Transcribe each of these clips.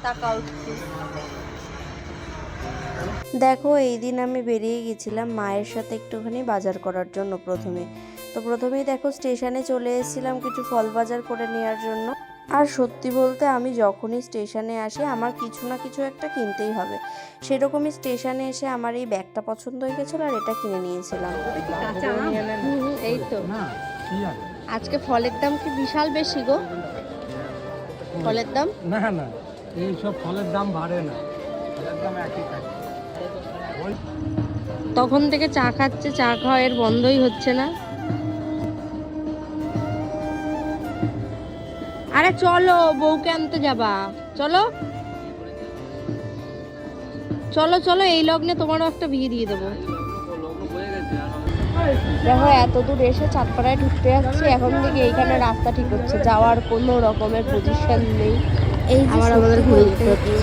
তাকাও। দেখো এই দিন আমি বেরিয়ে গেছিলাম মায়ের সাথে একটুখানি বাজার করার জন্য। প্রথমেই দেখো স্টেশনে চলে এসেছিলাম কিছু ফল বাজার করে নেওয়ার জন্য। আর সত্যি বলতে আমি যখনই স্টেশনে আসি আমার কিছু না কিছু একটা কিনতেই হবে। সেরকমই স্টেশনে এসে আমার এই ব্যাগটা পছন্দ হয়ে গেছিলো আর এটা কিনে নিয়েছিলাম। এই তো আজকে ফলের দাম কি বিশাল বেশি গো? ফলের দাম না না, এইসব ফলের দাম বাড়ে না, ফলের দাম একই থাকে। তখন থেকে চা খাচ্ছে, চা খাওয়া এর বন্ধই হচ্ছে না। আরে চলো, বউকে আনতে যাবা, চলো চলো চলো, এই লগ্নে তোমারও একটা বিয়ে দিয়ে দেবো। দেখো এত দূর এসে চাঁদপাড়ায় ঢুকতে যাচ্ছে, এখন থেকে এইখানে রাস্তা ঠিক হচ্ছে, যাওয়ার কোনো রকমের পজিশন নেই। এই আমাদের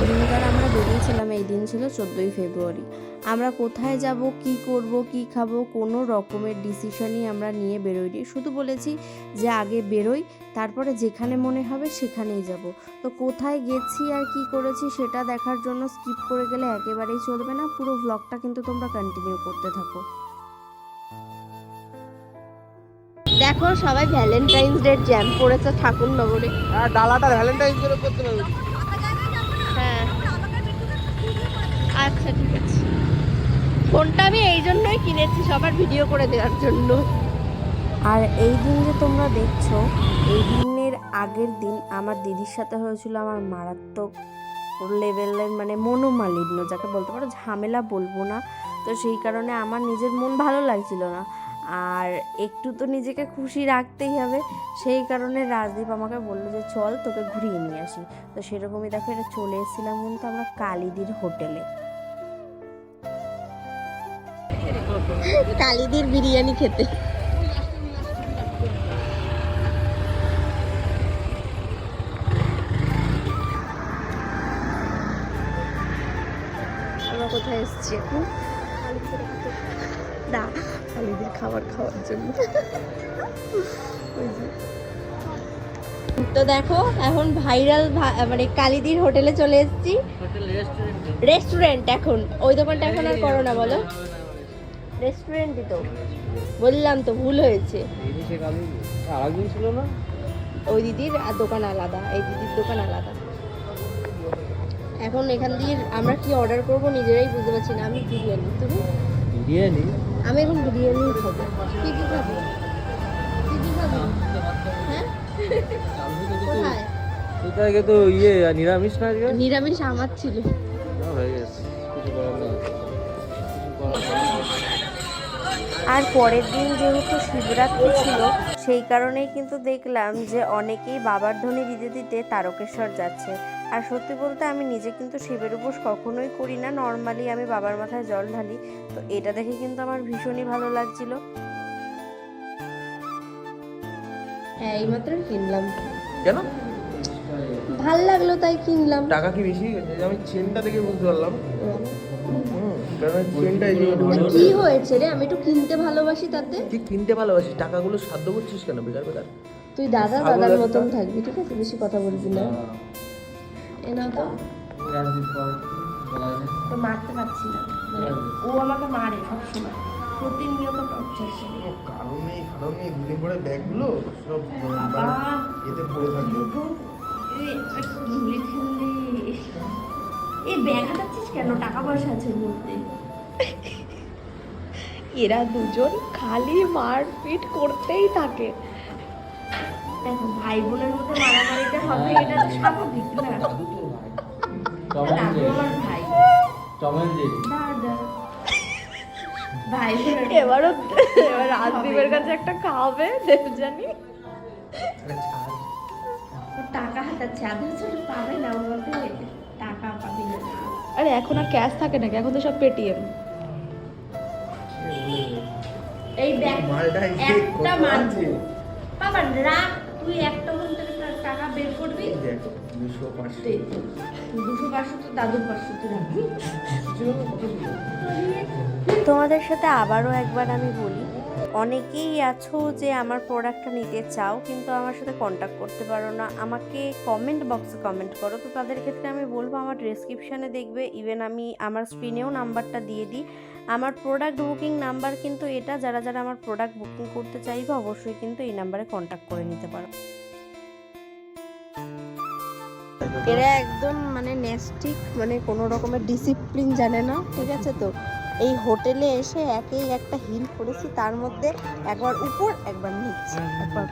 দিনকার আমরা বেরিয়েছিলাম, এই দিন ছিল 14ই ফেব্রুয়ারি। আমরা কোথায় যাব, কি করব, কি খাবো, কোনো রকমের ডিসিশনই আমরা নিয়ে বেরোইনি। শুধু বলেছি যে আগে বেরোই, তারপরে যেখানে মনে হবে সেখানেই যাব। তো কোথায় গেছি আর কি করেছি সেটা দেখার জন্য স্কিপ করে গেলে একেবারেই চলবে না। পুরো ব্লগটা কিন্তু তোমরা কন্টিনিউ করতে থাকো। দেখো সবাই ভ্যালেন্টাইন্স ডে জ্যাম পড়েছে ঠাকুরনগরে। হ্যাঁ, ডালাটা ভ্যালেন্টাইন্স ডে করতে পারবে। হ্যাঁ আচ্ছা ঠিক আছে। ফোনটা আমি এই জন্যই কিনেছি, সবার ভিডিও করে দেওয়ার জন্য। আর এই দিন যে তোমরা দেখছো, এই দিনের আগের দিন আমার দিদির সাথে হয়েছিল আমার মারাত্মক লেভেলের মানে মনোমালিন্য, যাকে বলতে পারো ঝামেলা বলবো না। তো সেই কারণে আমার নিজের মন ভালো লাগছিল না, আর একটু তো নিজেকে খুশি রাখতেই হবে। সেই কারণে রাজদীপ আমাকে বললো যে চল তোকে ঘুরিয়ে নিয়ে আসি। তো সেরকমই দেখো এটা চলে এসেছিলাম কিন্তু আমরা কালিদির হোটেলে, কালিদির বিরিয়ানি খেতে। আমরা কোথায় এসেছি এখন? না, কালিদির খাবার খাওয়ার জন্য। তো দেখো এখন ভাইরাল মানে কালিদির হোটেলে চলে এসেছি, রেস্টুরেন্ট। এখন ওই দোকানটা এখন আর করো না, বলো রেস্টুরেন্টই তো বললাম, তো ভুল হয়েছে। আরেকদিন ছিল না, ওই দিদির দোকান আলাদা, এই দিদির দোকান আলাদা। এখন এখান দিয়ে আমরা কি অর্ডার করব নিজেরাই বুঝতে পারছি না। আমি বিরিয়ানি, তুমি? বিরিয়ানি? আমি এখন বিরিয়ানি খাবো। কি কি খাবো? কি কি খাবো? হ্যাঁ কোথায়? এটা আগে তো নিরামিষ না, আজকে নিরামিষ আমার ছিল। হয়ে গেছে, কিছু করার নেই। আর পরের দিন যেহেতু শিবরাত্রি ছিল, সেই কারণেই কিন্তু দেখলাম যে অনেকেই বাবার ধ্বনি দিতে দিতে তারকেশ্বর যাচ্ছে। আর সত্যি বলতে আমি নিজে কিন্তু শিবের উপোস কখনোই করি না, নর্মালি আমি বাবার মাথায় জল ঢালি। তো এটা দেখে কিন্তু আমার ভীষণই ভালো লাগছিল। হ্যাঁ এইমাত্র কিনলাম। কেন? ভাল লাগলো তাই কিনলাম। টাকা কি বেশি গেছে? আমি চেনটা দেখে বুঝতে পারলাম। কি হয়েছে রে, আমি একটু কিনতে ভালোবাসি, তাতে কি কিনতে ভালোবাসিস? টাকাগুলো সাধ্য করছিস কেন বেকার বেকার? তুই দাদার মতন থাকবি, ঠিক আছে? বেশি কথা বলবি না। এ নাও তো। তো মারতে পারছি না, মানে ও আমাকে মারে সবসময়, প্রতিনিয়ত টর্চার করে। কারণ নেই দুদিন পরে ব্যাগগুলো সব এতে পড়ে থাকবে। এই ব্যাগ হাতাচ্ছিস কেন? টাকা পয়সা আছে বলতে। এরা দুজন খালি মারপিট করতেই থাকে। দেখো ভাই বোনের মধ্যে মারামারিটা হবে, এটা তো স্বাভাবিক না? দাদু আমার ভাই, দাদা ভাই এবার রাজদীপের কাছে একটা খাওয়াবে দেবজানি। টাকা হাতাচ্ছে, আধা ছোট পাবে না, ওর মধ্যে টাকা পাবি না। আরে এখন আর ক্যাশ থাকে নাকি, এখন তো সব পেটিএম। এই দেখ একটা মানছি বাবা, রাখ তুই একটা ওখান থেকে টাকা বের করবি। দেখো 200-500 তো দাদুর 500 তুই রাখবি। তোমাদের সাথে আবারও একবার আমি বলি, অনেকেই আছো যে আমার প্রোডাক্টটা নিতে চাও কিন্তু আমার সাথে কন্ট্যাক্ট করতে পারো না, আমাকে কমেন্ট বক্সে কমেন্ট করো। তো তাদের ক্ষেত্রে আমি বলবো আমার ডেসক্রিপশানে দেখবে, ইভেন আমি আমার স্ক্রিনেও নাম্বারটা দিয়ে দিই। আমার প্রোডাক্ট বুকিং নাম্বার কিন্তু এটা, যারা যারা আমার প্রোডাক্ট বুকিং করতে চাইবে অবশ্যই কিন্তু এই নাম্বারে কন্ট্যাক্ট করে নিতে পারো। এরা একদম মানে নেস্টিক, মানে কোনো রকমের ডিসিপ্লিন জানে না, ঠিক আছে? তো এই হোটেলে এসে একেই একটা হিল করেছি, তার মধ্যে একবার উপর একবার নিচে, একবার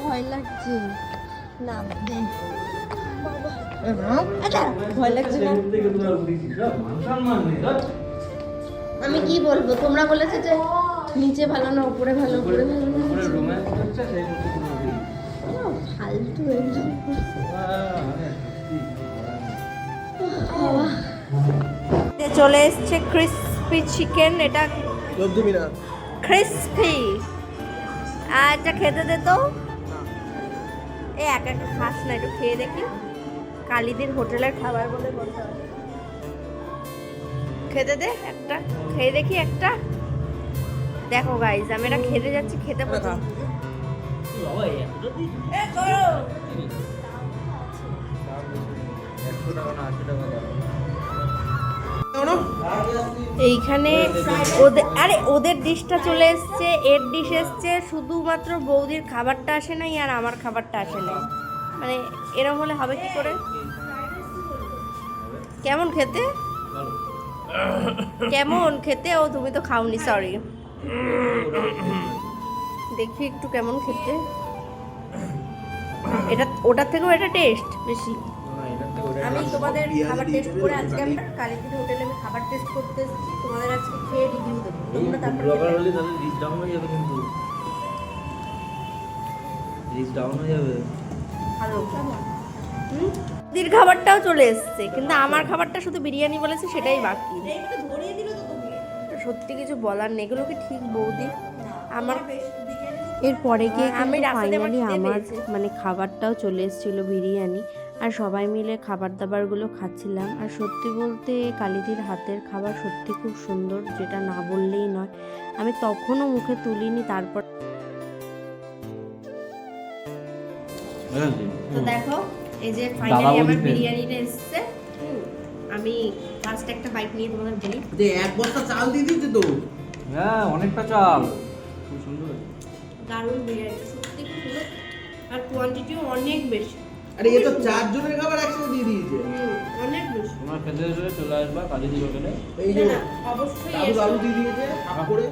ভয় লাগছে না, ভয় লাগছে না। আমি কি বলবো, তোমরা বলেছো যে নিচে ভালো না উপরে ভালো, উপরে ভালো না, ফালতু একদম। চলে এসছে ক্রিসপি চিকেন, এটা ক্রিসপি। আচ্ছা খেতে দে তো, এই একা একা খাস না, একটু খেয়ে দেখি। কালীদের হোটেলের খাবার বলে বলতে হবে। খেতে দে একটা, খেয়ে দেখি একটা। দেখো গাইজ, আমি এটা খেতে যাচ্ছি, খেতে প্রথম। এইখানে ওদের ডিশটা চলে এসছে, এর ডিশ এসছে, শুধুমাত্র বৌদির খাবারটা আসে নাই আর আমার খাবারটা আসে নাই। মানে এরকম হলে হবে কি করে? কেমন খেতে, কেমন খেতে? ও তুমি তো খাওনি, সরি। দেখি একটু কেমন খেতে। এটা ওটার থেকেও এটা টেস্ট বেশি। আমি তোমাদের খাবার টেস্ট করে, আজকে আমি কালীপুর হোটেলে আমি খাবার টেস্ট করতে এসেছি, তোমাদের আজকে খেয়ে রিভিউ দেবো। তোমরা তারপর ব্লগার হলে তাহলে রিচ ডাউন হয়ে যাবে, কিন্তু রিচ ডাউন হয়ে যাবে। ভালো দির খাবারটাও চলে এসেছে, কিন্তু আমার খাবারটা শুধু বিরিয়ানি বলেছে, সেটাই বাকি। সত্যি কিছু বলার নেই, এগুলো কি ঠিক বৌদি? আমার এরপরে গিয়ে আমি ফাইনালি আমার মানে খাবারটাও চলে এসেছিলো, বিরিয়ানি। আর সবাই মিলে খাবার দাবারগুলো খাচ্ছিলাম। আর সত্যি বলতে কালীদির হাতের খাবার সত্যি খুব সুন্দর, যেটা না বললেই নয়। আমি তখনও মুখে তুলিনি, তারপর তো দেখো এই যে ফাইনালি আমার বিরিয়ানিটা এসেছে। আমি ফার্স্ট একটা বাইট নিয়ে তোমাদের বলি যে এক বস্তা চাল দিয়ে দিয়েছে তো। হ্যাঁ, অনেকটা চাল, খুব সুন্দর। দারুণ বিরিয়ানিটা, সত্যি খুব সুন্দর, আর কোয়ান্টিটিও অনেক বেশি। আরে এ তো 4 জনের খাবার একসাথে দিয়ে দিয়েছে। অনেক বেশি। তোমার খেতে এসে চলে আসবা কালীদি হোটেলে। এই যে না, অবশ্যই আলু এসো। আলু দিয়ে দিয়েছে হাফ করে।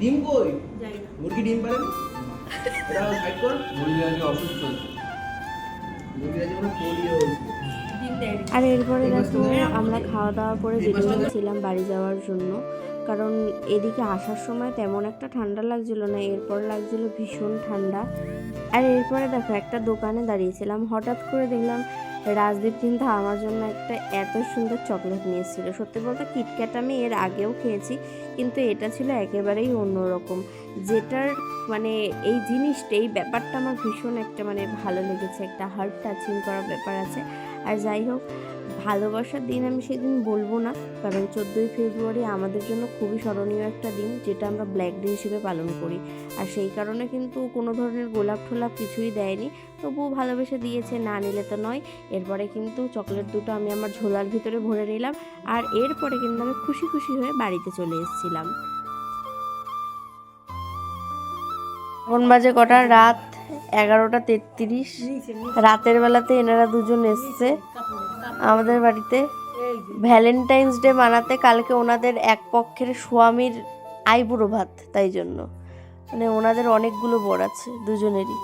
ডিম কই? যাই না। মুরগি ডিম পারেন? এটা সাইড কর। মুরগি আগে অসুস্থ, মুরগি আজ আমরা পোলিও হয়েছে। আর এরপরে দেখো আমরা খাওয়া দাওয়া করে বেরিয়েছিলাম বাড়ি যাওয়ার জন্য, কারণ এদিকে আসার সময় তেমন একটা ঠান্ডা লাগছিল না, এরপর লাগছিল ভীষণ ঠান্ডা। আর এরপরে দেখো একটা দোকানে দাঁড়িয়েছিলাম, হঠাৎ করে দেখলাম রাজদীপ কিন্তু আমার জন্য একটা এত সুন্দর চকলেট নিয়ে এসেছিলো। সত্যি বলতে কিটক্যাট আমি এর আগেও খেয়েছি, কিন্তু এটা ছিল একেবারেই অন্যরকম, যেটার মানে এই জিনিসটা, এই ব্যাপারটা আমার ভীষণ একটা মানে ভালো লেগেছে, একটা হার্ট টাচিং করার ব্যাপার আছে। আর যাই হোক, ভালোবাসার দিন আমি সেদিন বলবো না, কারণ 14ই ফেব্রুয়ারি আমাদের জন্য খুবই স্মরণীয় একটা দিন, যেটা আমরা ব্ল্যাক ডে হিসেবে পালন করি। আর সেই কারণে কিন্তু কোনো ধরনের গোলাপ ঠোলাপ কিছুই দেয়নি, তবুও ভালোবেসে দিয়েছে, না নিলে তো নয়। এরপরে কিন্তু চকলেট দুটো আমি আমার ঝোলার ভিতরে ভরে নিলাম, আর এরপরে কিন্তু আমি খুশি খুশি হয়ে বাড়িতে চলে এসেছিলাম। এখন বাজে কটা? রাত 11:33। রাতের বেলাতে এনারা দুজন এসছে আমাদের বাড়িতে ভ্যালেন্টাইন্স ডে মানাতে। কালকে ওনাদের এক পক্ষের স্বামীর আইবুড়ো ভাত, তাই জন্য মানে ওনাদের অনেকগুলো বর আছে দুজনেরই।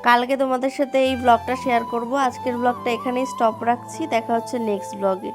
কালকে তোমাদের সাথে এই ব্লগটা শেয়ার করব। আজকের ব্লগটা এখানেই স্টপ রাখছি, দেখা হচ্ছে নেক্সট ব্লগে।